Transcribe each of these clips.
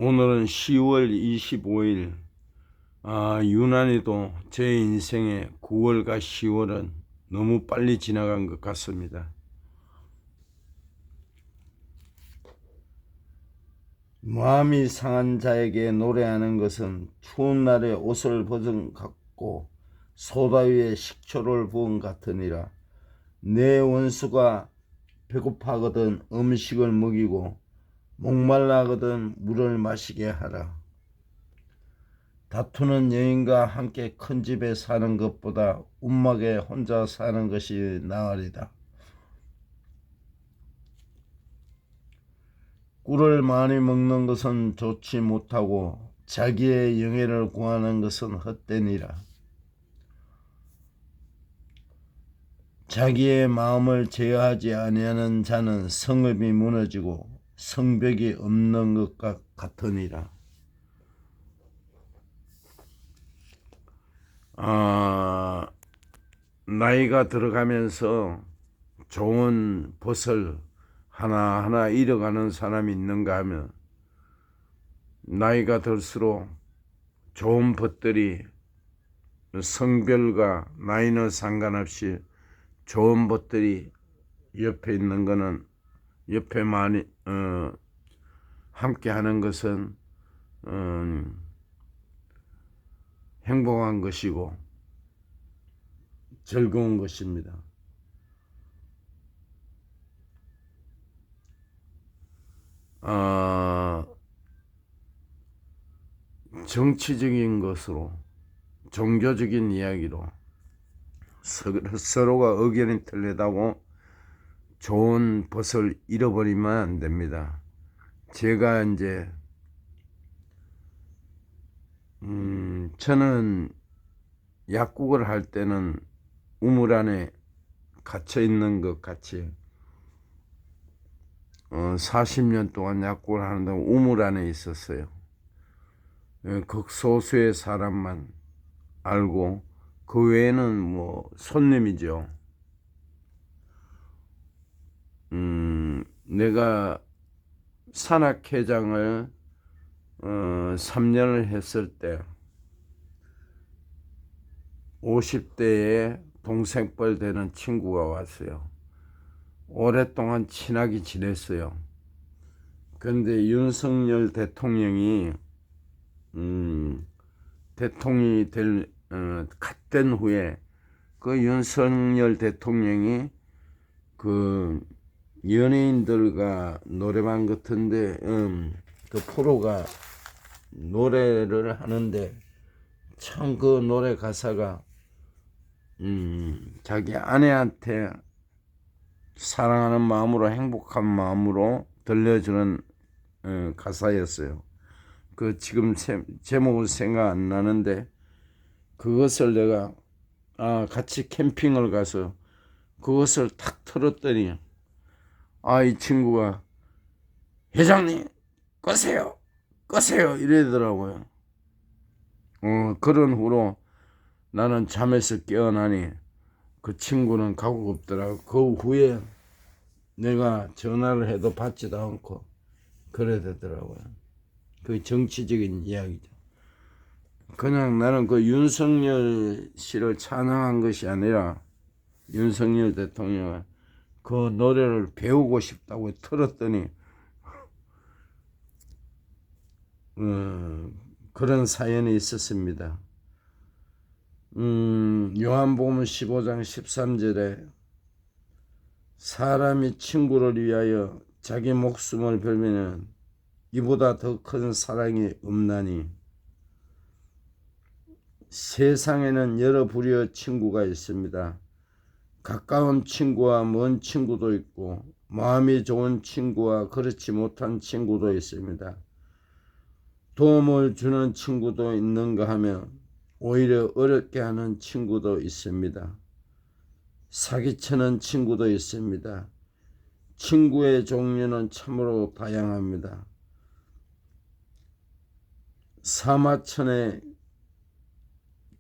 오늘은 10월 25일. 유난히도 제 인생의 9월과 10월은 너무 빨리 지나간 것 같습니다. 마음이 상한 자에게 노래하는 것은 추운 날에 옷을 벗은 같고 소다 위에 식초를 부은 같으니라. 내 원수가 배고파거든 음식을 먹이고 목말라거든 물을 마시게 하라. 다투는 여인과 함께 큰 집에 사는 것보다 움막에 혼자 사는 것이 나으리다. 꿀을 많이 먹는 것은 좋지 못하고 자기의 영예를 구하는 것은 헛되니라. 자기의 마음을 제어하지 아니하는 자는 성읍이 무너지고 성벽이 없는 것과 같으니라. 나이가 들어가면서 좋은 벗을 하나하나 잃어가는 사람이 있는가 하면, 나이가 들수록 좋은 벗들이 성별과 나이는 상관없이 좋은 벗들이 옆에 있는 거는, 옆에 많이 함께 하는 것은 행복한 것이고 즐거운 것입니다. 정치적인 것으로, 종교적인 이야기로 서로가 의견이 틀리다고 좋은 벗을 잃어버리면 안 됩니다. 제가 이제 저는 약국을 할 때는 우물 안에 갇혀 있는 것 같이 40년 동안 약국을 하는데 우물 안에 있었어요. 극소수의 사람만 알고 그 외에는 뭐 손님이죠. 내가 산악회장을 3년을 했을 때 50대에 동생뻘 되는 친구가 왔어요. 오랫동안 친하게 지냈어요. 그런데 윤석열 대통령이 대통령이 갓된 후에 그 윤석열 대통령이 그 연예인들과 노래방 같은데 그 프로가 노래를 하는데 참 그 노래 가사가 자기 아내한테 사랑하는 마음으로, 행복한 마음으로 들려주는 가사였어요. 그 지금 제목은 생각 안 나는데, 그것을 내가 같이 캠핑을 가서 그것을 탁 틀었더니 이 친구가 회장님 끄세요 이러더라고요. 그런 후로 나는 잠에서 깨어나니 그 친구는 가고 없더라고. 그 후에 내가 전화를 해도 받지도 않고 그래 되더라고요. 그 정치적인 이야기죠. 그냥 나는 그 윤석열 씨를 찬양한 것이 아니라 윤석열 대통령은 그 노래를 배우고 싶다고 틀었더니 그런 사연이 있었습니다. 요한복음 15장 13절에 사람이 친구를 위하여 자기 목숨을 걸면은 이보다 더 큰 사랑이 없나니. 세상에는 여러 부류의 친구가 있습니다. 가까운 친구와 먼 친구도 있고 마음이 좋은 친구와 그렇지 못한 친구도 있습니다. 도움을 주는 친구도 있는가 하면 오히려 어렵게 하는 친구도 있습니다. 사기치는 친구도 있습니다. 친구의 종류는 참으로 다양합니다. 사마천의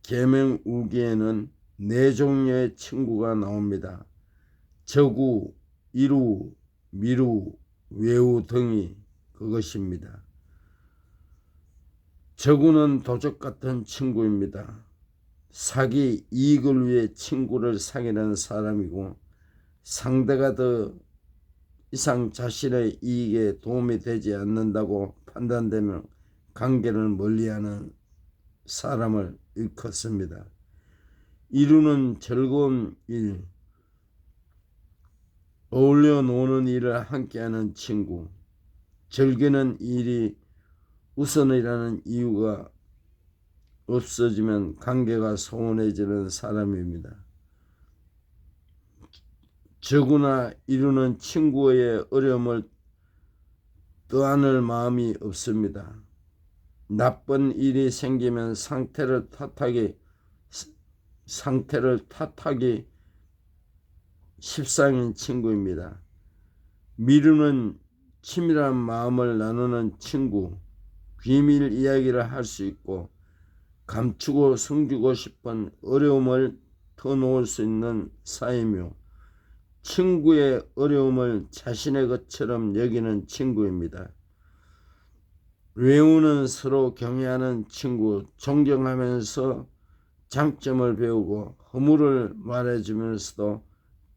계명우기에는 4종류의 친구가 나옵니다. 적우, 이루, 미루, 외우 등이 그것입니다. 저구는 도적 같은 친구입니다. 사기, 이익을 위해 친구를 사귀는 사람이고 상대가 더 이상 자신의 이익에 도움이 되지 않는다고 판단되면 관계를 멀리하는 사람을 일컫습니다. 이루는 즐거운 일, 어울려 노는 일을 함께하는 친구, 즐기는 일이 우선이라는 이유가 없어지면 관계가 소원해지는 사람입니다. 저구나 이루는 친구의 어려움을 떠안을 마음이 없습니다. 나쁜 일이 생기면 상태를 탓하기 십상인 친구입니다. 미루는 치밀한 마음을 나누는 친구, 비밀 이야기를 할 수 있고 감추고 숨기고 싶은 어려움을 터놓을 수 있는 사이며 친구의 어려움을 자신의 것처럼 여기는 친구입니다. 외우는 서로 경외하는 친구, 존경하면서 장점을 배우고 허물을 말해주면서도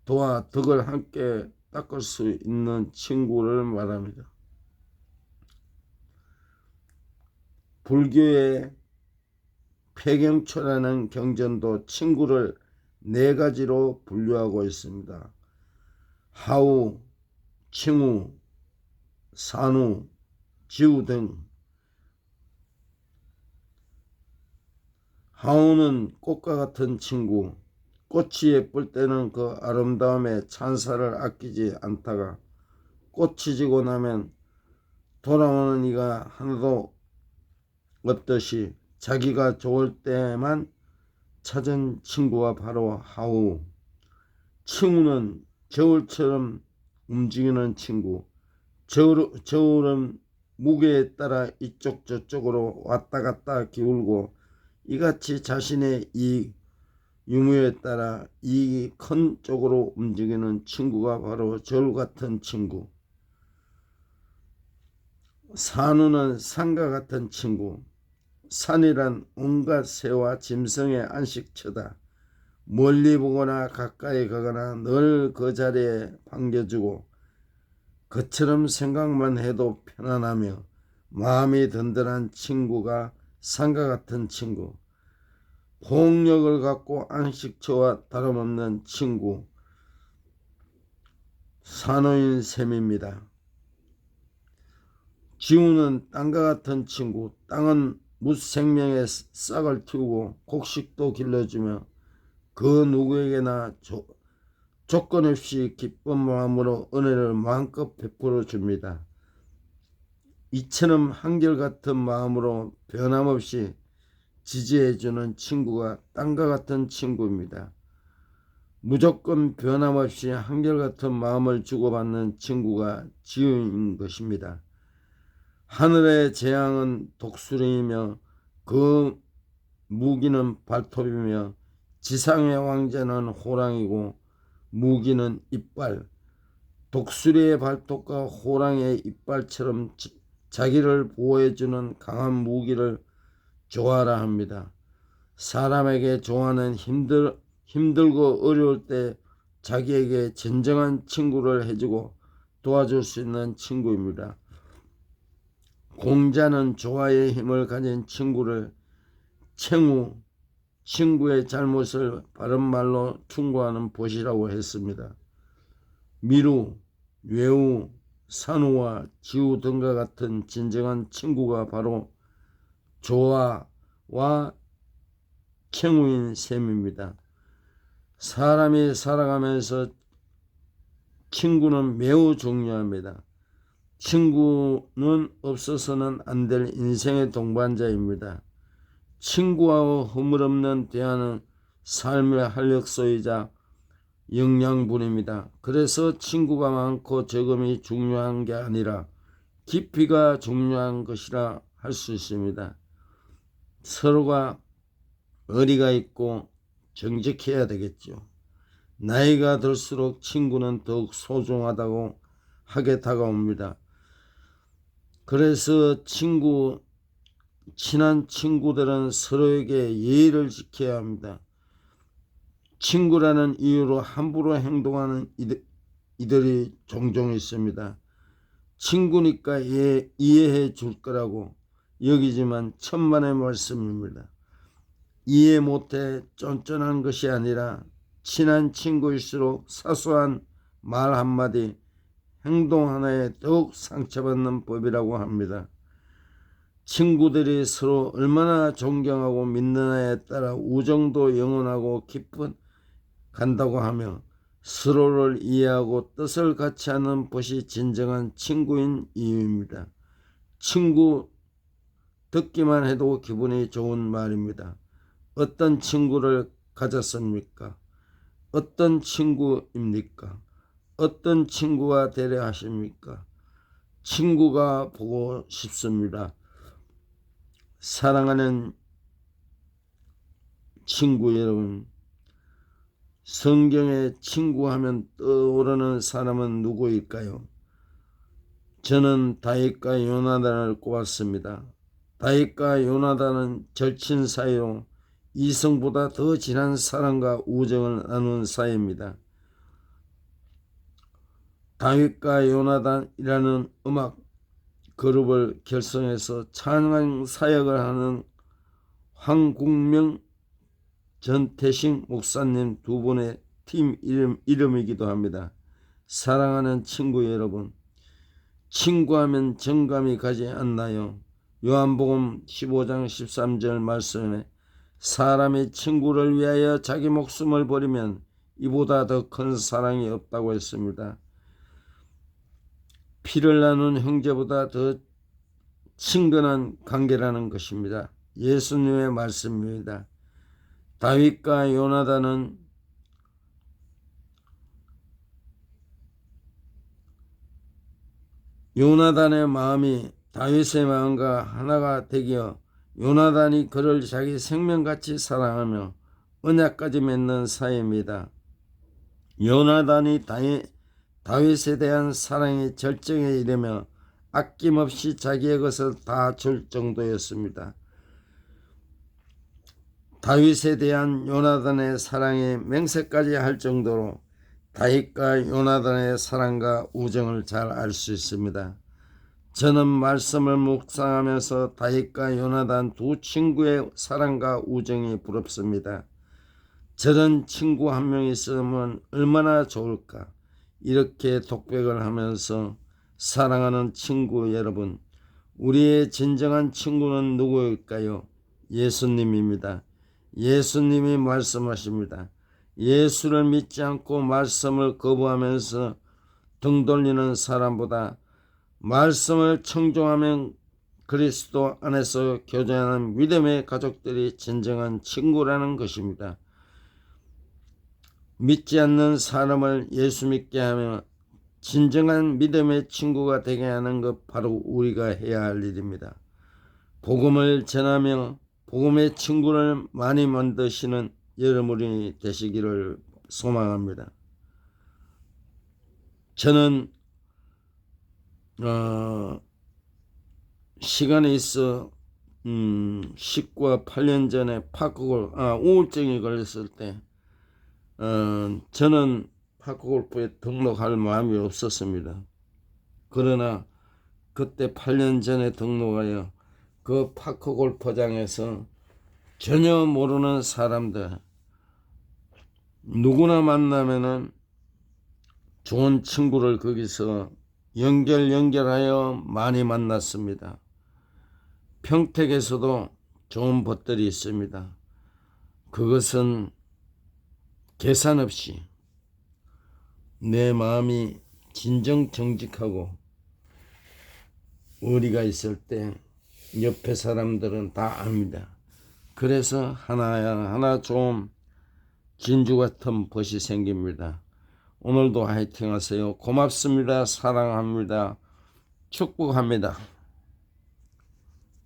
도와 덕을 함께 닦을 수 있는 친구를 말합니다. 불교의 폐경초라는 경전도 친구를 4가지로 분류하고 있습니다. 하우, 칭우, 산우, 지우 등. 하우는 꽃과 같은 친구, 꽃이 예쁠 때는 그 아름다움에 찬사를 아끼지 않다가 꽃이 지고 나면 돌아오는 이가 하나도 없듯이 자기가 좋을 때만 찾은 친구가 바로 하우. 칭우는 저울처럼 움직이는 친구, 저울은 무게에 따라 이쪽 저쪽으로 왔다 갔다 기울고 이같이 자신의 이익, 유무에 따라 이익이 큰 쪽으로 움직이는 친구가 바로 저울 같은 친구. 산우는 산과 같은 친구. 산이란 온갖 새와 짐승의 안식처다. 멀리 보거나 가까이 가거나 늘 그 자리에 반겨주고 그처럼 생각만 해도 편안하며 마음이 든든한 친구가 산과 같은 친구. 폭력을 갖고 안식처와 다름없는 친구, 산호인 셈입니다. 지우는 땅과 같은 친구. 땅은 무생명의 싹을 틔우고 곡식도 길러주며 그 누구에게나 조건 없이 기쁜 마음으로 은혜를 마음껏 베풀어 줍니다. 이처럼 한결같은 마음으로 변함없이 지지해주는 친구가 땅과 같은 친구입니다. 무조건 변함없이 한결같은 마음을 주고받는 친구가 지우인 것입니다. 하늘의 재앙은 독수리이며 그 무기는 발톱이며 지상의 왕자는 호랑이고 무기는 이빨. 독수리의 발톱과 호랑이의 이빨처럼 자기를 보호해주는 강한 무기를 조아라 합니다. 사람에게 조아는 힘들고 어려울 때 자기에게 진정한 친구를 해주고 도와줄 수 있는 친구입니다. 공자는 조아의 힘을 가진 친구를 챙우, 친구의 잘못을 바른 말로 충고하는 보시라고 했습니다. 미루, 외우, 산우와 지우 등과 같은 진정한 친구가 바로 조아와 챙우인 셈입니다. 사람이 살아가면서 친구는 매우 중요합니다. 친구는 없어서는 안 될 인생의 동반자입니다. 친구와 허물없는 대화는 삶의 활력소이자 영양분입니다. 그래서 친구가 많고 적음이 중요한 게 아니라 깊이가 중요한 것이라 할 수 있습니다. 서로가 의리가 있고 정직해야 되겠죠. 나이가 들수록 친구는 더욱 소중하다고 하게 다가옵니다. 그래서 친구 친한 친구들은 서로에게 예의를 지켜야 합니다. 친구라는 이유로 함부로 행동하는 이들이 종종 있습니다. 친구니까 이해해 줄 거라고 여기지만 천만의 말씀입니다. 이해 못해 쫀쫀한 것이 아니라 친한 친구일수록 사소한 말 한마디, 행동 하나에 더욱 상처받는 법이라고 합니다. 친구들이 서로 얼마나 존경하고 믿느냐에 따라 우정도 영원하고 깊은 간다고 하며 서로를 이해하고 뜻을 같이 하는 것이 진정한 친구인 이유입니다. 친구 듣기만 해도 기분이 좋은 말입니다. 어떤 친구를 가졌습니까? 어떤 친구입니까? 어떤 친구가 되려 하십니까? 친구가 보고 싶습니다. 사랑하는 친구 여러분, 성경에 친구하면 떠오르는 사람은 누구일까요? 저는 다윗과 요나단을 꼽았습니다. 다윗과 요나단은 절친 사이로 이성보다 더 진한 사랑과 우정을 나눈 사이입니다. 다윗과 요나단이라는 음악 그룹을 결성해서 찬양 사역을 하는 황국명 전태식 목사님 두 분의 팀 이름이기도 합니다. 사랑하는 친구 여러분, 친구하면 정감이 가지 않나요? 요한복음 15장 13절 말씀에 사람이 친구를 위하여 자기 목숨을 버리면 이보다 더 큰 사랑이 없다고 했습니다. 피를 나눈 형제보다 더 친근한 관계라는 것입니다. 예수님의 말씀입니다. 다윗과 요나단은 요나단의 마음이 다윗의 마음과 하나가 되기어 요나단이 그를 자기 생명같이 사랑하며 언약까지 맺는 사이입니다. 요나단이 다윗에 대한 사랑의 절정에 이르며 아낌없이 자기의 것을 다 줄 정도였습니다. 다윗에 대한 요나단의 사랑에 맹세까지 할 정도로 다윗과 요나단의 사랑과 우정을 잘 알 수 있습니다. 저는 말씀을 묵상하면서 다윗과 요나단 두 친구의 사랑과 우정이 부럽습니다. 저런 친구 한 명 있으면 얼마나 좋을까. 이렇게 독백을 하면서 사랑하는 친구 여러분, 우리의 진정한 친구는 누구일까요? 예수님입니다. 예수님이 말씀하십니다. 예수를 믿지 않고 말씀을 거부하면서 등 돌리는 사람보다 말씀을 청종하면 그리스도 안에서 교제하는 믿음의 가족들이 진정한 친구라는 것입니다. 믿지 않는 사람을 예수 믿게 하며 진정한 믿음의 친구가 되게 하는 것 바로 우리가 해야 할 일입니다. 복음을 전하며 복음의 친구를 많이 만드시는 여러분이 되시기를 소망합니다. 저는 시간이 있어 10과 8년 전에 우울증이 걸렸을 때 저는 파크골프에 등록할 마음이 없었습니다. 그러나 그때 8년 전에 등록하여 그 파크골프장에서 전혀 모르는 사람들 누구나 만나면은 좋은 친구를 거기서 연결하여 많이 만났습니다. 평택에서도 좋은 벗들이 있습니다. 그것은 계산 없이 내 마음이 진정 정직하고 의리가 있을 때 옆에 사람들은 다 압니다. 그래서 하나 좀 진주 같은 벗이 생깁니다. 오늘도 화이팅 하세요. 고맙습니다. 사랑합니다. 축복합니다.